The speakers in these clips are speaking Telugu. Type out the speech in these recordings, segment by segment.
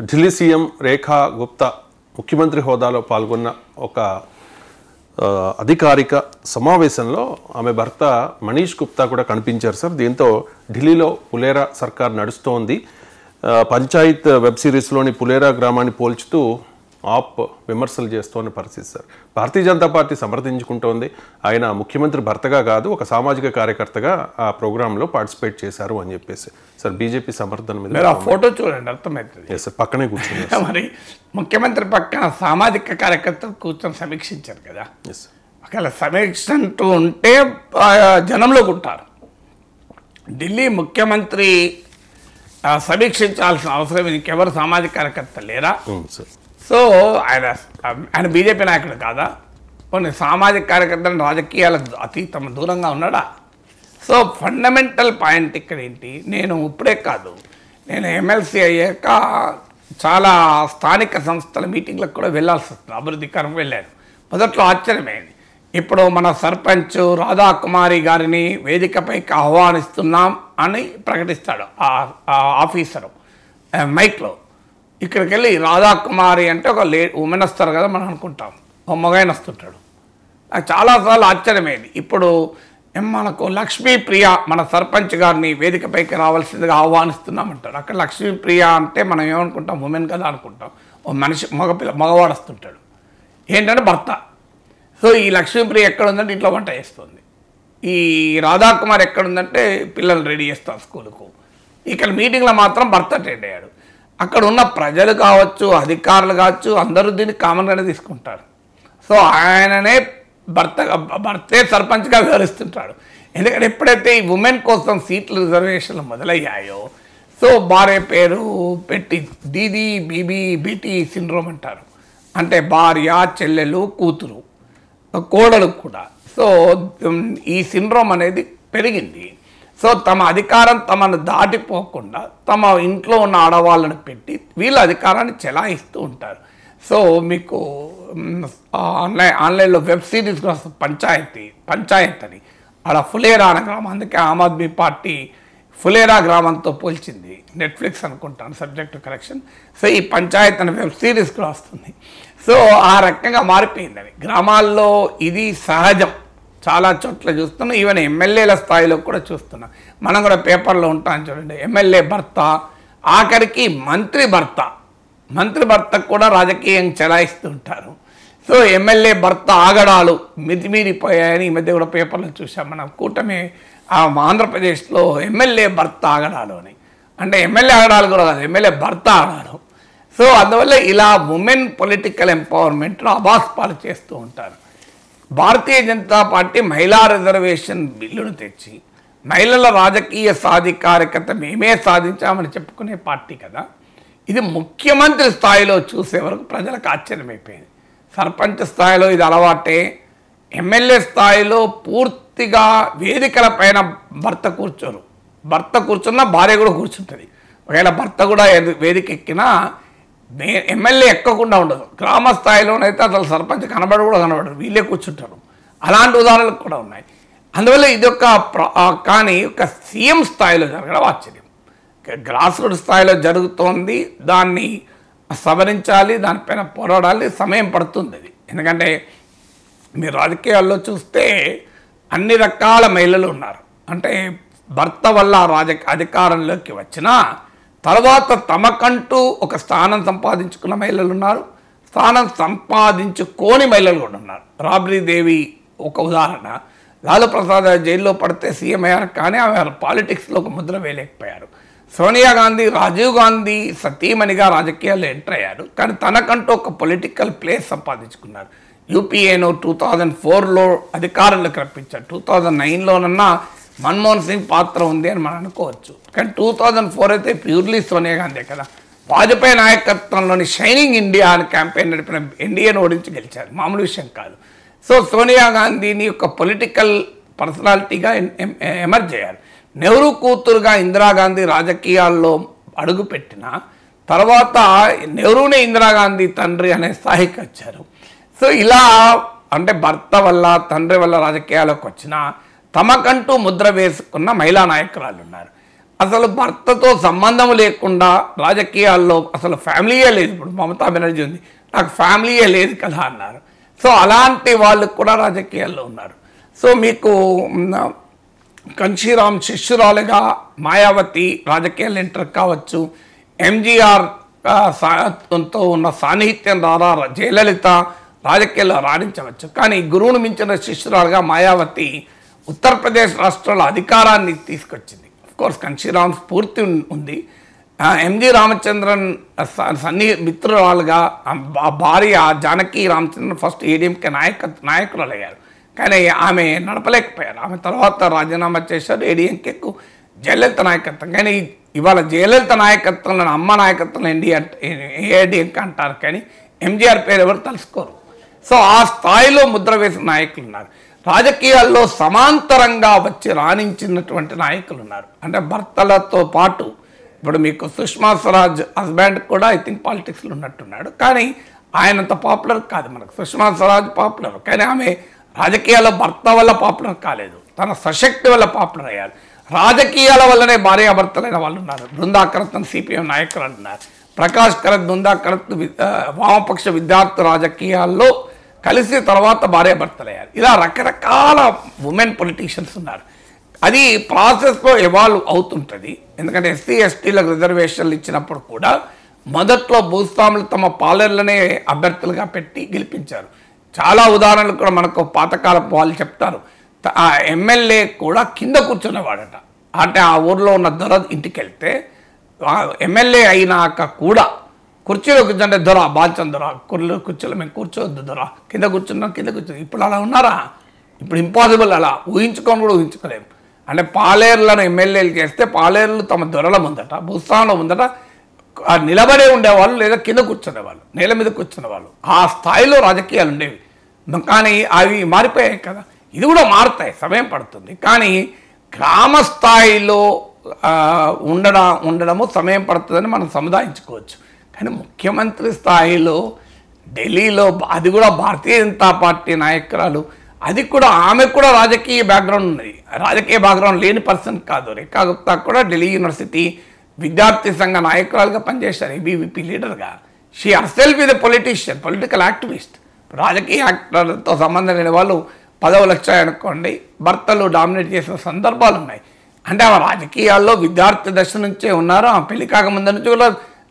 ఢిల్లీ సీఎం రేఖా గుప్తా ముఖ్యమంత్రి హోదాలో పాల్గొన్న ఒక అధికారిక సమావేశంలో ఆమె భర్త మనీష్ గుప్తా కూడా కనిపించారు సార్. దీంతో ఢిల్లీలో పులేరా సర్కార్ నడుస్తోంది. పంచాయత్ వెబ్ సిరీస్లోని పులేరా గ్రామాన్ని పోల్చుతూ ఆప్ విమర్శలు చేస్తోన్న పరిస్థితి సార్. భారతీయ జనతా పార్టీ సమర్థించుకుంటోంది. ఆయన ముఖ్యమంత్రి భర్తగా కాదు, ఒక సామాజిక కార్యకర్తగా ఆ ప్రోగ్రాంలో పార్టిసిపేట్ చేశారు అని చెప్పేసి సార్ బీజేపీ సమర్థన మీద ఆ ఫోటో చూడండి, అర్థమవుతుంది. సార్ పక్కనే కూర్చుని మరి ముఖ్యమంత్రి పక్కన సామాజిక కార్యకర్తలు కూర్చొని సమీక్షించారు కదా. ఒకవేళ సమీక్ష అంటూ ఉంటే జనంలోకి ఉంటారు. ఢిల్లీ ముఖ్యమంత్రి సమీక్షించాల్సిన అవసరం ఇంకెవరు సామాజిక కార్యకర్త లేరా? సో ఆయన బీజేపీ నాయకుడు కాదా? కొన్ని సామాజిక కార్యకర్తలు రాజకీయాలకు అతీతం దూరంగా ఉన్నాడా? సో ఫండమెంటల్ పాయింట్ ఇక్కడ ఏంటి, నేను ఇప్పుడే కాదు, నేను ఎమ్మెల్సీ అయ్యాక చాలా స్థానిక సంస్థల మీటింగ్లకు కూడా వెళ్ళాల్సి వస్తుంది. అభివృద్ధి కారం వెళ్ళాను. మొదట్లో ఆశ్చర్యమైంది. ఇప్పుడు మన సర్పంచ్ రాధాకుమారి గారిని వేదికపైకి ఆహ్వానిస్తున్నాం అని ప్రకటిస్తాడు ఆ ఆఫీసరు మైక్లో. ఇక్కడికి వెళ్ళి రాధాకుమారి అంటే ఒక ఉమెన్ వస్తారు కదా మనం అనుకుంటాం, ఒక మగాయన వస్తుంటాడు. నాకు చాలాసార్లు ఆశ్చర్యమైంది. ఇప్పుడు మనకు లక్ష్మీప్రియ మన సర్పంచ్ గారిని వేదికపైకి రావాల్సిందిగా ఆహ్వానిస్తున్నామంటారు. అక్కడ లక్ష్మీప్రియ అంటే మనం ఏమనుకుంటాం, ఉమెన్ కదా అనుకుంటాం. ఓ మనిషి మగవాడు వస్తుంటాడు, ఏంటంటే భర్త. సో ఈ లక్ష్మీప్రియ ఎక్కడ ఉందంటే ఇంట్లో వంట చేస్తుంది. ఈ రాధాకుమార్ ఎక్కడుందంటే పిల్లలు రెడీ చేస్తారు స్కూలుకు. ఇక్కడ మీటింగ్లో మాత్రం భర్త అటెండ్ అయ్యాడు. అక్కడ ఉన్న ప్రజలు కావచ్చు, అధికారులు కావచ్చు, అందరూ దీన్ని కామన్గానే తీసుకుంటారు. సో ఆయననే భర్తే సర్పంచ్గా వ్యవహరిస్తుంటాడు. ఎందుకంటే ఎప్పుడైతే ఈ ఉమెన్ కోసం సీట్లు రిజర్వేషన్లు మొదలయ్యాయో, సో భార్య పేరు పెట్టి దీదీ బీబీ బీటీ సిండ్రోమ్ అంటారు. అంటే భార్య, చెల్లెలు, కూతురు, కోడలు కూడా. సో ఈ సిండ్రోమ్ అనేది పెరిగింది. సో తమ అధికారం తమను దాటిపోకుండా తమ ఇంట్లో ఉన్న ఆడవాళ్ళని పెట్టి వీళ్ళ అధికారాన్ని చెలాయిస్తూ ఉంటారు. సో మీకు ఆన్లైన్లో వెబ్ సిరీస్ కూడా పంచాయత్ అని అలా ఫులేరా అనే గ్రామం, అందుకే ఆమ్ ఆద్మీ పార్టీ ఫులేరా గ్రామంతో పోల్చింది. నెట్ఫ్లిక్స్ అనుకుంటాను, సబ్జెక్ట్ కరెక్షన్. సో ఈ పంచాయత్ అనే వెబ్ సిరీస్ కూడా వస్తుంది. సో ఆ రకంగా మారిపోయిందని గ్రామాల్లో ఇది సహజం. చాలా చోట్ల చూస్తున్నాం, ఈవెన్ ఎమ్మెల్యేల స్థాయిలో కూడా చూస్తున్నాం. మనం కూడా పేపర్లో ఉంటాం చూడండి, ఎమ్మెల్యే భర్త ఆఖరికి మంత్రి భర్తకు కూడా రాజకీయం చెలాయిస్తూ ఉంటారు. సో ఎమ్మెల్యే భర్త ఆగడాలు మితిమీరిపోయాయని ఈ మధ్య కూడా పేపర్లో చూసాం. మనం కూటమి ఆంధ్రప్రదేశ్లో ఎమ్మెల్యే భర్త ఆగడాలు అని, అంటే ఎమ్మెల్యే ఆగడాలు కూడా కాదు, ఎమ్మెల్యే భర్త ఆగడాలు. సో అందువల్ల ఇలా ఉమెన్ పొలిటికల్ ఎంపవర్మెంట్ను అబాస్పాలు చేస్తూ ఉంటారు. భారతీయ జనతా పార్టీ మహిళా రిజర్వేషన్ బిల్లును తెచ్చి మహిళల రాజకీయ సాధికారికత మేమే సాధించామని చెప్పుకునే పార్టీ కదా. ఇది ముఖ్యమంత్రి స్థాయిలో చూసే వరకు ప్రజలకు ఆశ్చర్యమైపోయింది. సర్పంచ్ స్థాయిలో ఇది అలవాటే, ఎమ్మెల్యే స్థాయిలో పూర్తిగా వేదికల పైన భర్త కూర్చోరు. భర్త కూర్చున్నా భార్య కూడా కూర్చుంటుంది. ఒకవేళ భర్త కూడా వేదిక ఎక్కినా ఎమ్మెల్యే ఎక్కకుండా ఉండదు. గ్రామ స్థాయిలోనైతే అసలు సర్పంచ్ కనబడరు, వీళ్ళే కూర్చుంటారు. అలాంటి ఉదాహరణలు కూడా ఉన్నాయి. అందువల్ల ఇది కానీ ఒక సీఎం స్థాయిలో జరగడం ఆశ్చర్యం. గ్రాస్ రూట్ స్థాయిలో జరుగుతోంది, దాన్ని సవరించాలి, దానిపైన పోరాడాలి, సమయం పడుతుంది అది. ఎందుకంటే మీరు రాజకీయాల్లో చూస్తే అన్ని రకాల మహిళలు ఉన్నారు. అంటే భర్త వల్ల అధికారంలోకి వచ్చినా తర్వాత తమకంటూ ఒక స్థానం సంపాదించుకున్న మహిళలు ఉన్నారు, స్థానం సంపాదించుకోని మహిళలు కూడా ఉన్నారు. రాబ్రీ దేవి ఒక ఉదాహరణ. లాలూ ప్రసాద్ జైల్లో పడితే సీఎం అయ్యారు, కానీ ఆమె పాలిటిక్స్లో ఒక ముద్ర వేయలేకపోయారు. సోనియా గాంధీ రాజీవ్ గాంధీ సతీమణిగా రాజకీయాల్లో ఎంటర్ అయ్యారు, కానీ తనకంటూ ఒక పొలిటికల్ ప్లేస్ సంపాదించుకున్నారు. యూపీఏను 2004లో అధికారంలోకి రప్పించారు. 2009లోనన్నా మన్మోహన్ సింగ్ పాత్ర ఉంది అని మనం అనుకోవచ్చు, కానీ 2004 అయితే ప్యూర్లీ సోనియా గాంధీ కదా. వాజ్పేయి నాయకత్వంలోని షైనింగ్ ఇండియా అని క్యాంపెయిన్ నడిపిన ఎన్డీఏను ఓడించి గెలిచారు, మామూలు విషయం కాదు. సో సోనియా గాంధీని ఒక పొలిటికల్ పర్సనాలిటీగా ఎమర్జ్ అయ్యారు. నెహ్రూ కూతురుగా ఇందిరాగాంధీ రాజకీయాల్లో అడుగుపెట్టిన తర్వాత నెహ్రూనే ఇందిరాగాంధీ తండ్రి అనే స్థాయికి వచ్చారు. సో ఇలా అంటే భర్త వల్ల తండ్రి వల్ల రాజకీయాలకు వచ్చిన తమకంటూ ముద్ర వేసుకున్న మహిళా నాయకురాలు ఉన్నారు. అసలు భర్తతో సంబంధం లేకుండా రాజకీయాల్లో అసలు ఫ్యామిలీయే లేదు. ఇప్పుడు మమతా బెనర్జీ ఉంది, నాకు ఫ్యామిలీయే లేదు కదా అన్నారు. సో అలాంటి వాళ్ళు కూడా రాజకీయాల్లో ఉన్నారు. సో మీకు కన్షీరామ్ శిష్యురాలుగా మాయావతి రాజకీయాలు ఎంటర్ కావచ్చు. ఎంజీఆర్ తో ఉన్న సాన్నిహిత్యం ద్వారా జయలలిత రాజకీయాల్లో రాణించవచ్చు. కానీ గురువును మించిన శిష్యురాలుగా మాయావతి ఉత్తరప్రదేశ్ రాష్ట్రంలో అధికారాన్ని తీసుకొచ్చింది. కోర్స్ కన్షీరామ్ స్ఫూర్తి ఉంది. ఎంజి రామచంద్రన్ మిత్రురాలుగా భార్య జానకి రామచంద్రన్ ఫస్ట్ ఏడీఎంకే నాయకురాలు అయ్యారు. కానీ ఆమె నడపలేకపోయారు. ఆమె తర్వాత రాజీనామా చేశారు. ఏడీఎంకేకు జయలలిత నాయకత్వం. కానీ ఇవాళ జయలలిత నాయకత్వంలో అమ్మ నాయకత్వంలో ఏడీఎంకే అంటారు, కానీ ఎంజీఆర్ పేరు ఎవరు తలుసుకోరు. సో ఆ స్థాయిలో ముద్ర వేసిన నాయకులు ఉన్నారు. రాజకీయాల్లో సమాంతరంగా వచ్చి రాణించినటువంటి నాయకులు ఉన్నారు. అంటే భర్తలతో పాటు ఇప్పుడు మీకు సుష్మా స్వరాజ్ హస్బెండ్ కూడా ఐ థింక్ పాలిటిక్స్లో ఉన్నట్టున్నాడు, కానీ ఆయనంత పాపులర్ కాదు. మనకు సుష్మా స్వరాజ్ పాపులర్, కానీ ఆమె రాజకీయాల్లో భర్త వల్ల పాపులర్ కాలేదు, తన సశక్తి వల్ల పాపులర్ అయ్యారు. రాజకీయాల వల్లనే భార్యాభర్తలైన వాళ్ళు ఉన్నారు. బృందా కరత్ సిపిఎం నాయకులు ఉన్నారు. ప్రకాష్ కరత్, బృందా కరత్ వామపక్ష విద్యార్థి రాజకీయాల్లో కలిసి తర్వాత భార్యాభర్తలయ్యారు. ఇలా రకరకాల ఉమెన్ పొలిటీషియన్స్ ఉన్నారు. అది ప్రాసెస్లో ఎవాల్వ్ అవుతుంటుంది. ఎందుకంటే ఎస్సీ ఎస్టీలకు రిజర్వేషన్లు ఇచ్చినప్పుడు కూడా మొదట్లో భూస్వాములు తమ పాలర్లనే అభ్యర్థులుగా పెట్టి గెలిపించారు. చాలా ఉదాహరణలు కూడా మనకు పాతకాలపు వాళ్ళు చెప్తారు. ఆ ఎమ్మెల్యే కూడా కింద కూర్చునేవాడట. అంటే ఆ ఊర్లో ఉన్న దొర ఇంటికి వెళ్తే ఎమ్మెల్యే అయినాక కూడా కుర్చీలో కూర్చుంటే దొర బాల్చం దొర కుర్చీలో మేము కూర్చోవద్దు దొర కింద కూర్చున్నాం ఇప్పుడు అలా ఉన్నారా? ఇప్పుడు ఇంపాసిబుల్. అలా ఊహించుకొని కూడా ఊహించుకోలేము. అంటే పాలేర్లను ఎమ్మెల్యేలు చేస్తే పాలేర్లు తమ దొరల ముందట భూస్థానంలో ముందట నిలబడే ఉండేవాళ్ళు, లేదా కింద కూర్చునేవాళ్ళు, నేల మీద కూర్చునేవాళ్ళు. ఆ స్థాయిలో రాజకీయాలు ఉండేవి. కానీ అవి మారిపోయాయి కదా. ఇది కూడా మారుతాయి, సమయం పడుతుంది. కానీ గ్రామ స్థాయిలో ఉండడము సమయం పడుతుందని మనం సముదాయించుకోవచ్చు. కానీ ముఖ్యమంత్రి స్థాయిలో ఢిల్లీలో అది కూడా భారతీయ జనతా పార్టీ నాయకురాలు, అది కూడా ఆమె కూడా రాజకీయ బ్యాక్గ్రౌండ్ ఉన్నది. రాజకీయ బ్యాక్గ్రౌండ్ లేని పర్సన్ కాదు. రేఖా గుప్తా కూడా ఢిల్లీ యూనివర్సిటీ విద్యార్థి సంఘ నాయకురాలుగా పనిచేశారు, ఏబీవీపీ లీడర్గా. She herself is a politician, political activist. రాజకీయ యాక్టర్లతో సంబంధం లేని వాళ్ళు పదవులు వచ్చాయనుకోండి, భర్తలు డామినేట్ చేసిన సందర్భాలు ఉన్నాయి. అంటే ఆమె రాజకీయాల్లో విద్యార్థి దశ నుంచే ఉన్నారు. ఆ పెళ్లి కాకముందు నుంచి కూడా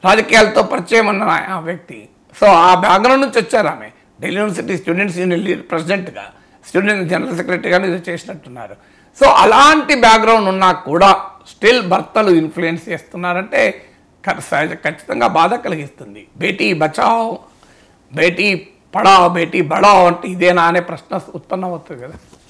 రాజకీయాలతో పరిచయం ఉన్న ఆ వ్యక్తి. సో ఆ బ్యాక్గ్రౌండ్ నుంచి వచ్చారు. ఆమె ఢిల్లీ యూనివర్సిటీ స్టూడెంట్స్ యూనియన్ ప్రెసిడెంట్గా, స్టూడెంట్ జనరల్ సెక్రటరీగానే ఇది చేసినట్టున్నారు. సో అలాంటి బ్యాక్గ్రౌండ్ ఉన్నా కూడా స్టిల్ భర్తలు ఇన్ఫ్లుయెన్స్ చేస్తున్నారంటే ఖచ్చితంగా బాధ కలిగిస్తుంది. బేటీ బచావ్, బేటీ పడావ్, బేటీ బడావ్ అంటే ఇదేనా అనే ప్రశ్న ఉత్పన్నం అవుతుంది కదా.